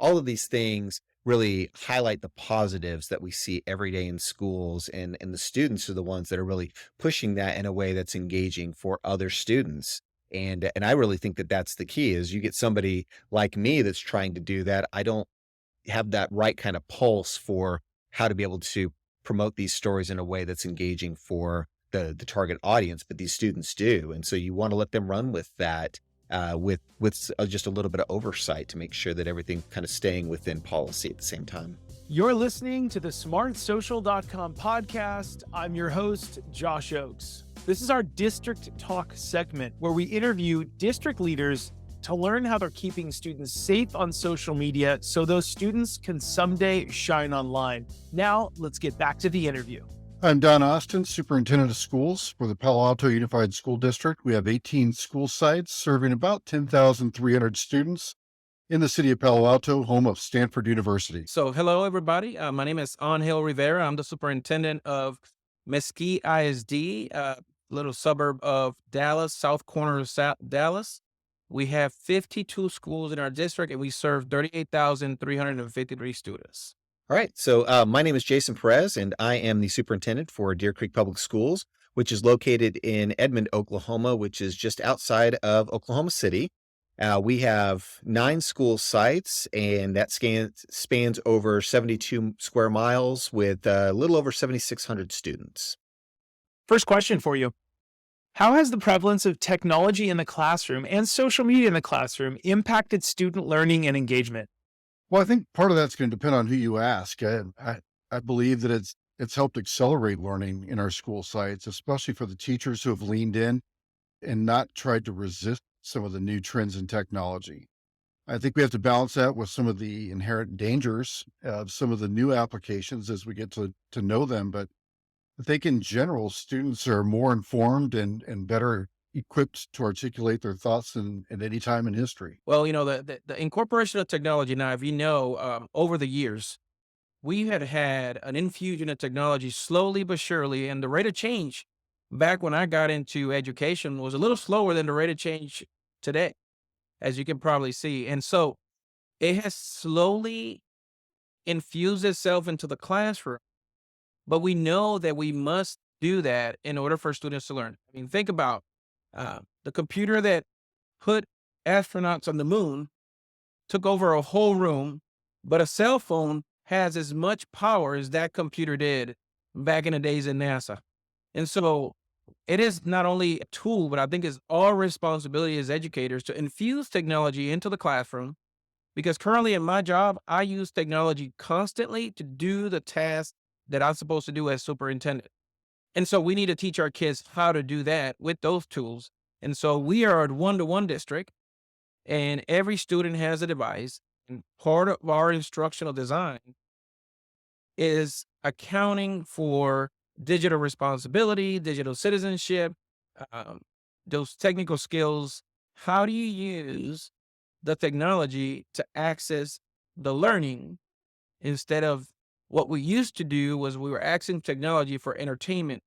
all of these things really highlight the positives that we see every day in schools, and the students are the ones that are really pushing that in a way that's engaging for other students. And I really think that that's the key is you get somebody like me that's trying to do that. I don't have that right kind of pulse for how to be able to promote these stories in a way that's engaging for the target audience, but these students do. And so you want to let them run with that, with just a little bit of oversight to make sure that everything kind of staying within policy at the same time. You're listening to the smartsocial.com podcast. I'm your host, Josh Oakes. This is our District Talk segment where we interview district leaders to learn how they're keeping students safe on social media so those students can someday shine online. Now, let's get back to the interview. I'm Don Austin, Superintendent of Schools for the Palo Alto Unified School District. We have 18 school sites serving about 10,300 students in the city of Palo Alto, home of Stanford University. So, hello, everybody. My name is Angel Rivera. I'm the superintendent of Mesquite ISD, a little suburb of Dallas, south corner of Dallas. We have 52 schools in our district, and we serve 38,353 students. All right. So my name is Jason Perez, and I am the superintendent for Deer Creek Public Schools, which is located in Edmond, Oklahoma, which is just outside of Oklahoma City. We have 9 school sites, and that spans over 72 square miles with a little over 7,600 students. First question for you. How has the prevalence of technology in the classroom and social media in the classroom impacted student learning and engagement? Well, I think part of that's going to depend on who you ask. I believe that it's helped accelerate learning in our school sites, especially for the teachers who have leaned in and not tried to resist some of the new trends in technology. I think we have to balance that with some of the inherent dangers of some of the new applications as we get to know them. But I think in general, students are more informed and better equipped to articulate their thoughts than at any time in history. Well, the incorporation of technology now, if you know, over the years, we had an infusion of technology slowly but surely, and the rate of change back when I got into education was a little slower than the rate of change today, as you can probably see. And so it has slowly infused itself into the classroom, but we know that we must do that in order for students to learn. I mean, think about the computer that put astronauts on the moon took over a whole room, but a cell phone has as much power as that computer did back in the days in NASA. And so it is not only a tool, but I think it's our responsibility as educators to infuse technology into the classroom. Because currently in my job, I use technology constantly to do the tasks that I'm supposed to do as superintendent. And so we need to teach our kids how to do that with those tools. And so we are a one-to-one district, and every student has a device. And part of our instructional design is accounting for digital responsibility, digital citizenship, um, those technical skills. How do you use the technology to access the learning instead of what we used to do was we were accessing technology for entertainment,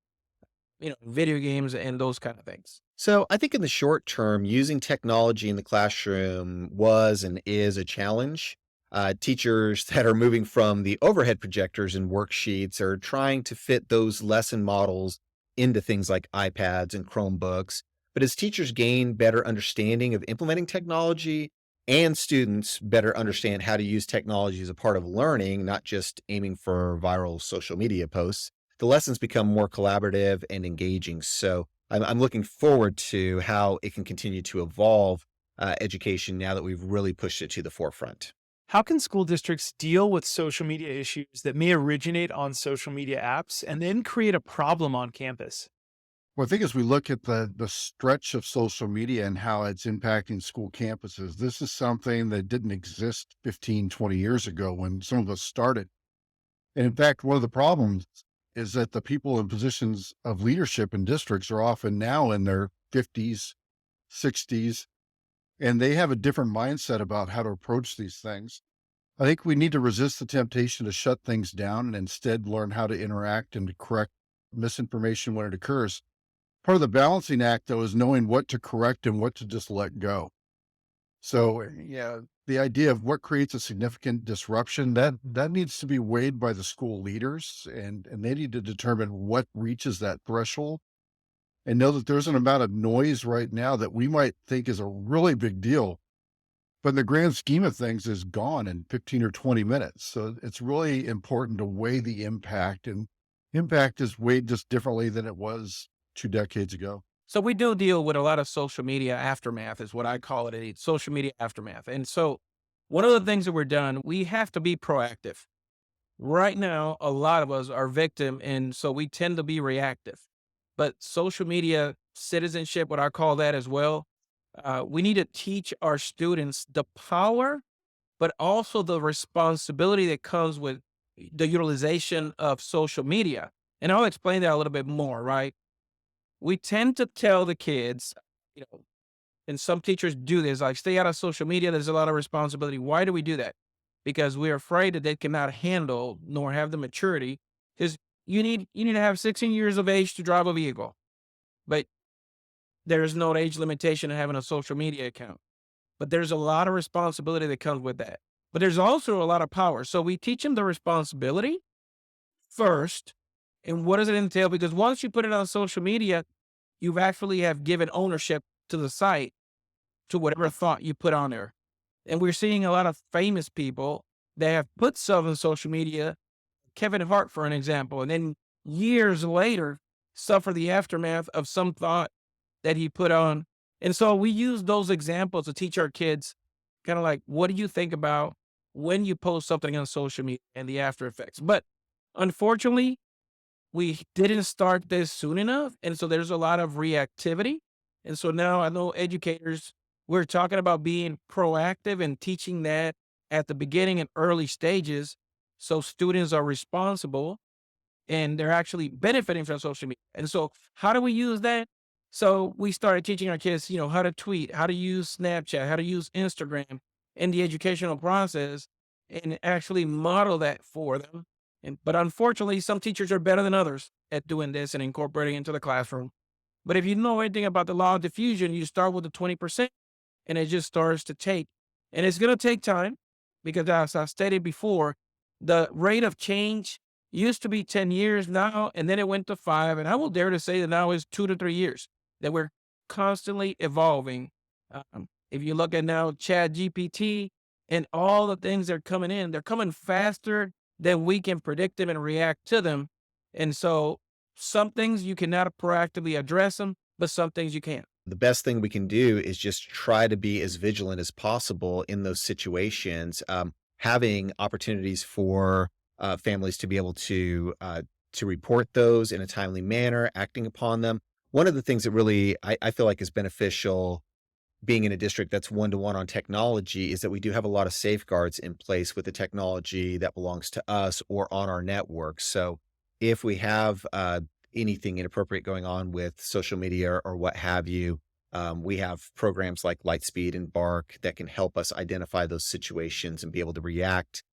video games and those kind of things. So I think in the short term, using technology in the classroom was and is a challenge. Teachers that are moving from the overhead projectors and worksheets are trying to fit those lesson models into things like iPads and Chromebooks. But as teachers gain better understanding of implementing technology and students better understand how to use technology as a part of learning, not just aiming for viral social media posts, the lessons become more collaborative and engaging. So I'm looking forward to how it can continue to evolve education now that we've really pushed it to the forefront. How can school districts deal with social media issues that may originate on social media apps and then create a problem on campus? Well, I think as we look at the stretch of social media and how it's impacting school campuses, this is something that didn't exist 15, 20 years ago when some of us started. And in fact, one of the problems is that the people in positions of leadership in districts are often now in their 50s, 60s, and they have a different mindset about how to approach these things. I think we need to resist the temptation to shut things down and instead learn how to interact and to correct misinformation when it occurs. Part of the balancing act, though, is knowing what to correct and what to just let go. So, yeah, the idea of what creates a significant disruption, that needs to be weighed by the school leaders, and they need to determine what reaches that threshold and know that there's an amount of noise right now that we might think is a really big deal, but in the grand scheme of things is gone in 15 or 20 minutes. So it's really important to weigh the impact, and impact is weighed just differently than it was 2 decades ago. So we do deal with a lot of social media aftermath, is what I call it. It's social media aftermath. And so one of the things that we're done, we have to be proactive. Right now, a lot of us are victim, and so we tend to be reactive. But social media citizenship, what I call that as well, we need to teach our students the power, but also the responsibility that comes with the utilization of social media. And I'll explain that a little bit more, right? We tend to tell the kids, you know, and some teachers do this, like stay out of social media. There's a lot of responsibility. Why do we do that? Because we're afraid that they cannot handle nor have the maturity. Because you need to have 16 years of age to drive a vehicle, but there is no age limitation in having a social media account. But there's a lot of responsibility that comes with that. But there's also a lot of power. So we teach them the responsibility first. And what does it entail? Because once you put it on social media, you actually have given ownership to the site, to whatever thought you put on there. And we're seeing a lot of famous people that have put stuff on social media, Kevin Hart, for an example, and then years later suffer the aftermath of some thought that he put on. And so we use those examples to teach our kids kind of like, what do you think about when you post something on social media and the after effects? But unfortunately, we didn't start this soon enough. And so there's a lot of reactivity. And so now I know educators, we're talking about being proactive and teaching that at the beginning and early stages. So students are responsible and they're actually benefiting from social media. And so how do we use that? So we started teaching our kids, how to tweet, how to use Snapchat, how to use Instagram in the educational process and actually model that for them. But unfortunately, some teachers are better than others at doing this and incorporating it into the classroom. But if you know anything about the law of diffusion, you start with the 20% and it just starts to take. And it's going to take time because, as I stated before, the rate of change used to be 10 years now, and then it went to 5. And I will dare to say that now is 2 to 3 years, that we're constantly evolving. If you look at now Chat GPT and all the things that are coming in, they're coming faster than we can predict them and react to them. And so some things you cannot proactively address them, but some things you can. The best thing we can do is just try to be as vigilant as possible in those situations, having opportunities for families to be able to report those in a timely manner, acting upon them. One of the things that really I feel like is beneficial being in a district that's one to one on technology is that we do have a lot of safeguards in place with the technology that belongs to us or on our network. So if we have anything inappropriate going on with social media or what have you, we have programs like Lightspeed and Bark that can help us identify those situations and be able to react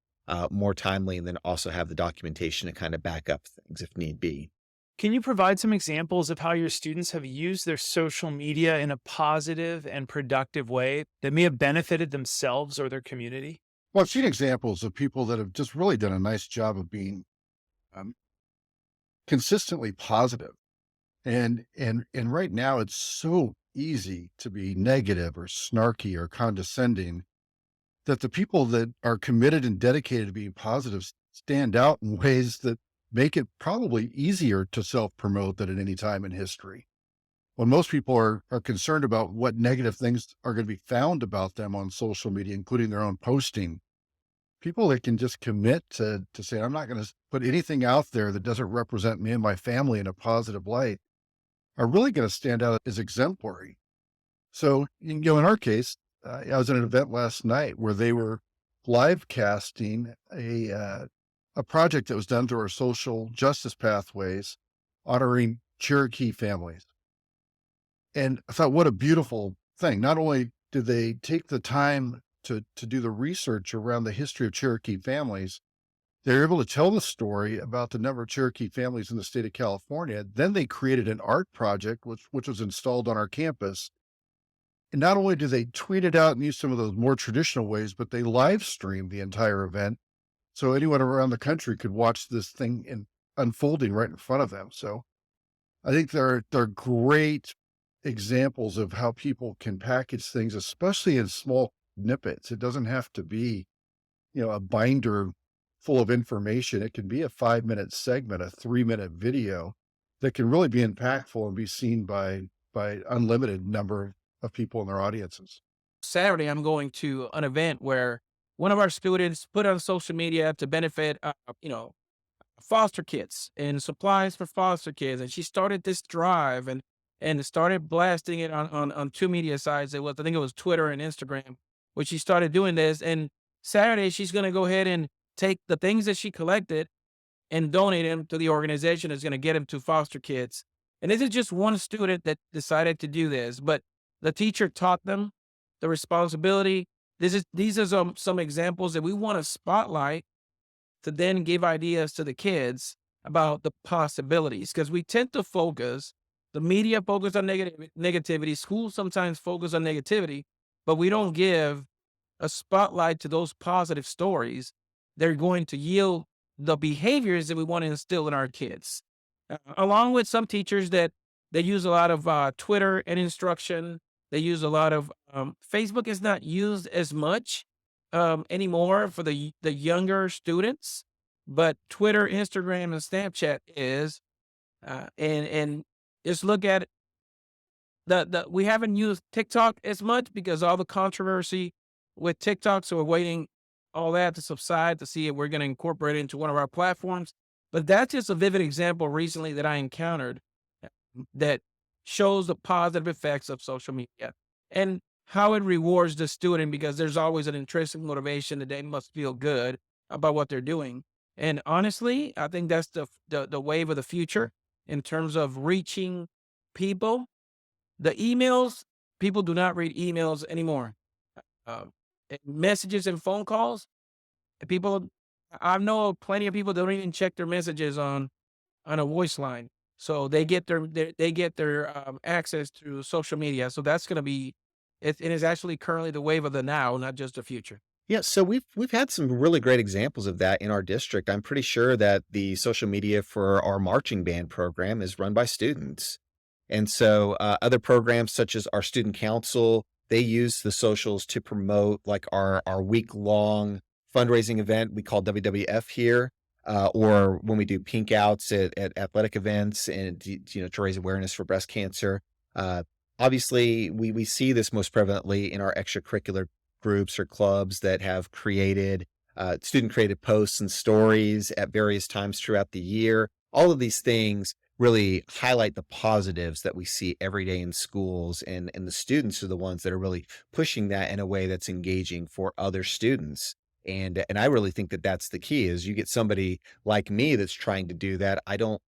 more timely, and then also have the documentation to kind of back up things if need be. Can you provide some examples of how your students have used their social media in a positive and productive way that may have benefited themselves or their community? Well, I've seen examples of people that have just really done a nice job of being um, consistently positive. And right now it's so easy to be negative or snarky or condescending that the people that are committed and dedicated to being positive stand out in ways that make it probably easier to self-promote than at any time in history. When most people are concerned about what negative things are going to be found about them on social media, including their own posting, people that can just commit to say, I'm not going to put anything out there that doesn't represent me and my family in a positive light, are really going to stand out as exemplary. So, in our case, I was at an event last night where they were live casting a project that was done through our social justice pathways, honoring Cherokee families. And I thought, what a beautiful thing. Not only did they take the time to do the research around the history of Cherokee families, they were able to tell the story about the number of Cherokee families in the state of California. Then they created an art project, which was installed on our campus. And not only do they tweet it out and use some of those more traditional ways, but they live stream the entire event. So anyone around the country could watch this thing unfolding right in front of them. So I think they're great examples of how people can package things, especially in small snippets. It doesn't have to be, a binder full of information. It can be a 5-minute segment, a 3-minute video that can really be impactful and be seen by unlimited number of people in their audiences. Saturday, I'm going to an event where one of our students put on social media to benefit, you know, foster kids and supplies for foster kids. And she started this drive and started blasting it on two media sites. I think it was Twitter and Instagram, where she started doing this. And Saturday, she's going to go ahead and take the things that she collected and donate them to the organization that's going to get them to foster kids. And this is just one student that decided to do this, but the teacher taught them the responsibility. These are some examples that we want to spotlight to then give ideas to the kids about the possibilities, because we tend to the media focus on negativity, schools sometimes focus on negativity, but we don't give a spotlight to those positive stories. They're going to yield the behaviors that we want to instill in our kids. Along with some teachers that they use a lot of Twitter and instruction. They use a lot of Facebook is not used as much anymore for the younger students, but Twitter, Instagram, and Snapchat is. And just look at the we haven't used TikTok as much because all the controversy with TikTok. So we're waiting all that to subside to see if we're going to incorporate it into one of our platforms. But that's just a vivid example recently that I encountered that shows the positive effects of social media and how it rewards the student, because there's always an intrinsic motivation that they must feel good about what they're doing. And honestly, I think that's the wave of the future in terms of reaching people. The emails, people do not read emails anymore. Uh, Messages and phone calls, people, I know plenty of people don't even check their messages on a voice line. So they get their access through social media. So that's going to be it is actually currently the wave of the now, not just the future. Yeah, so we've had some really great examples of that in our district. I'm pretty sure that the social media for our marching band program is run by students. And so other programs such as our student council, they use the socials to promote like our week-long fundraising event we call WWF here, or when we do pink outs at athletic events and to raise awareness for breast cancer. Uh, Obviously, we see this most prevalently in our extracurricular groups or clubs that have created student created posts and stories at various times throughout the year. All of these things really highlight the positives that we see every day in schools, and the students are the ones that are really pushing that in a way that's engaging for other students. And I really think that that's the key is you get somebody like me that's trying to do that. I don't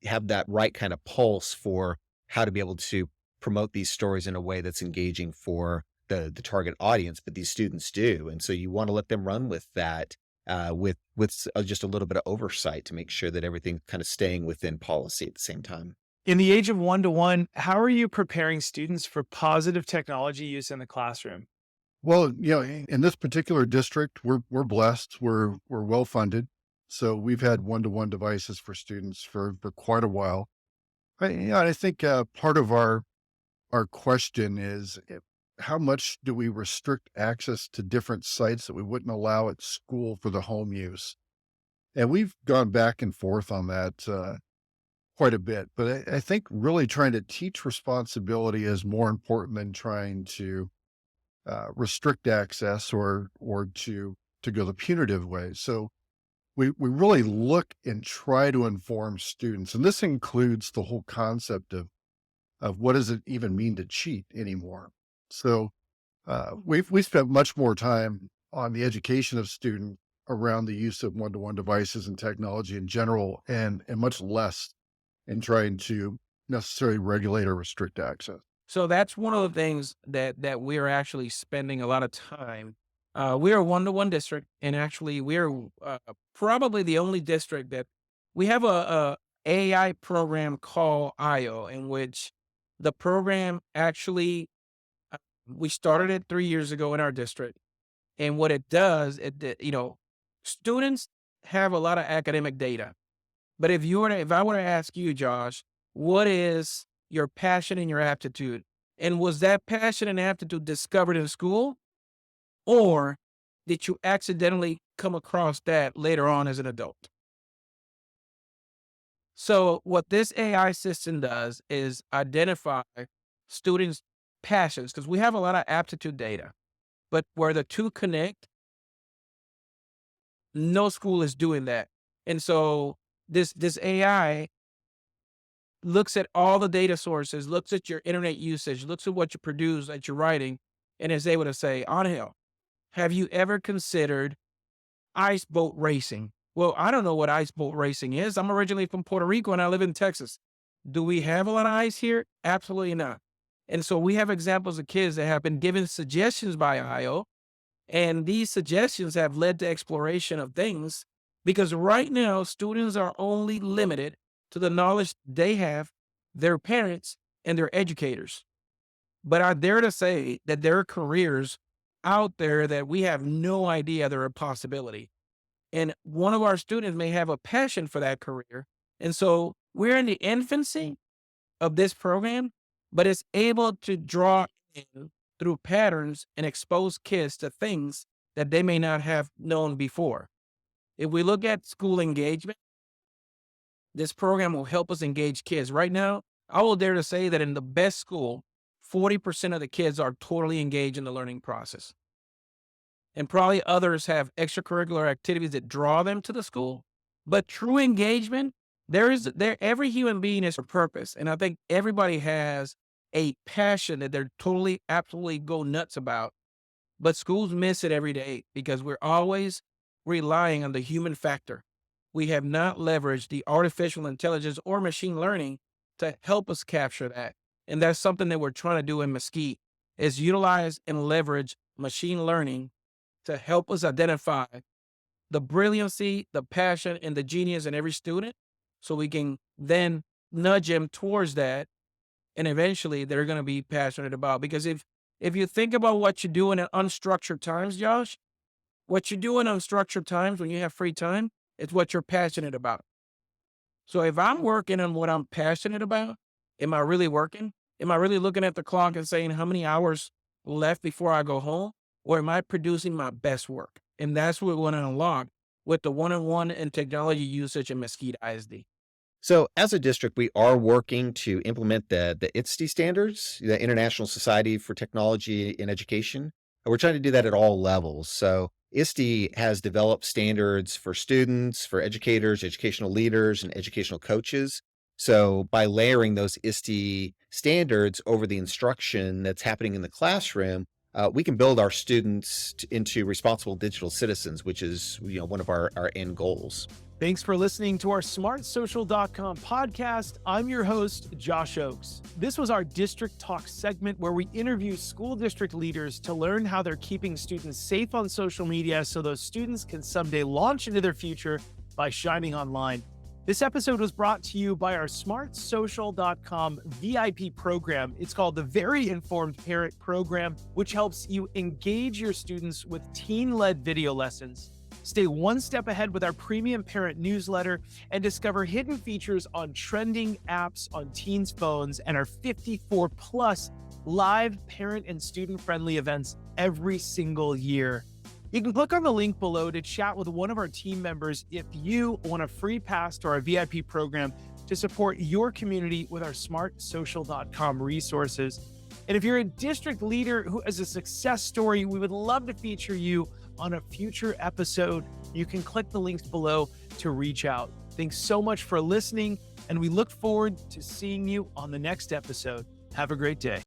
have that right kind of pulse for how to be able to promote these stories in a way that's engaging for the target audience, but these students do. And so you want to let them run with that, just a little bit of oversight to make sure that everything's kind of staying within policy at the same time. In the age of one-to-one, how are you preparing students for positive technology use in the classroom? Well, in this particular district, we're blessed. We're well funded, so we've had one-to-one devices for students for quite a while. I think part of our question is how much do we restrict access to different sites that we wouldn't allow at school for the home use? And we've gone back and forth on that quite a bit. But I think really trying to teach responsibility is more important than trying to restrict access or to go the punitive way. So we really look and try to inform students, and this includes the whole concept of what does it even mean to cheat anymore. So we spent much more time on the education of students around the use of one-to-one devices and technology in general, and much less in trying to necessarily regulate or restrict access. So that's one of the things that we're actually spending a lot of time. We're a one-to-one district, and actually we're probably the only district that we have a AI program called IO, in which the program actually We started it 3 years ago in our district. And what it does, students have a lot of academic data. But if I were to ask you, Josh, what is your passion and your aptitude? And was that passion and aptitude discovered in school? Or did you accidentally come across that later on as an adult? So what this AI system does is identify students' passions, because we have a lot of aptitude data, but where the two connect, no school is doing that. And so this AI looks at all the data sources, looks at your internet usage, looks at what you produce, that you're writing, and is able to say, Angel, have you ever considered ice boat racing? Well, I don't know what ice boat racing is. I'm originally from Puerto Rico and I live in Texas. Do we have a lot of ice here? Absolutely not. And so we have examples of kids that have been given suggestions by IO, and these suggestions have led to exploration of things, because right now students are only limited to the knowledge they have, their parents, and their educators. But I dare to say that there are careers out there that we have no idea they're a possibility. And one of our students may have a passion for that career. And so we're in the infancy of this program, but it's able to draw in through patterns and expose kids to things that they may not have known before. If we look at school engagement, this program will help us engage kids. Right now, I will dare to say that in the best school, 40% of the kids are totally engaged in the learning process. And probably others have extracurricular activities that draw them to the school. But true engagement, every human being is a purpose. And I think everybody has a passion that they're totally, absolutely go nuts about. But schools miss it every day because we're always relying on the human factor. We have not leveraged the artificial intelligence or machine learning to help us capture that. And that's something that we're trying to do in Mesquite, is utilize and leverage machine learning to help us identify the brilliancy, the passion, and the genius in every student, so we can then nudge them towards that. And eventually they're going to be passionate about, because if you think about what you do in unstructured times, Josh, what you do in unstructured times when you have free time, it's what you're passionate about. So if I'm working on what I'm passionate about, am I really working? Am I really looking at the clock and saying how many hours left before I go home? Or am I producing my best work? And that's what we want to unlock with the one-on-one and technology usage in Mesquite ISD. So, as a district, we are working to implement the ITSD standards, the International Society for Technology in Education. And we're trying to do that at all levels. So, ISTE has developed standards for students, for educators, educational leaders, and educational coaches. So, by layering those ISTE standards over the instruction that's happening in the classroom, we can build our students into responsible digital citizens, which is one of our end goals. Thanks for listening to our smartsocial.com podcast. I'm your host, Josh Oakes. This was our District Talk segment where we interview school district leaders to learn how they're keeping students safe on social media so those students can someday launch into their future by shining online. This episode was brought to you by our smartsocial.com VIP program. It's called the Very Informed Parent Program, which helps you engage your students with teen-led video lessons. Stay one step ahead with our premium parent newsletter and discover hidden features on trending apps on teens' phones and our 54 plus live parent and student friendly events every single year. You can click on the link below to chat with one of our team members if you want a free pass to our VIP program to support your community with our smartsocial.com resources. And if you're a district leader who has a success story, we would love to feature you on a future episode. You can click the links below to reach out. Thanks so much for listening, and we look forward to seeing you on the next episode. Have a great day.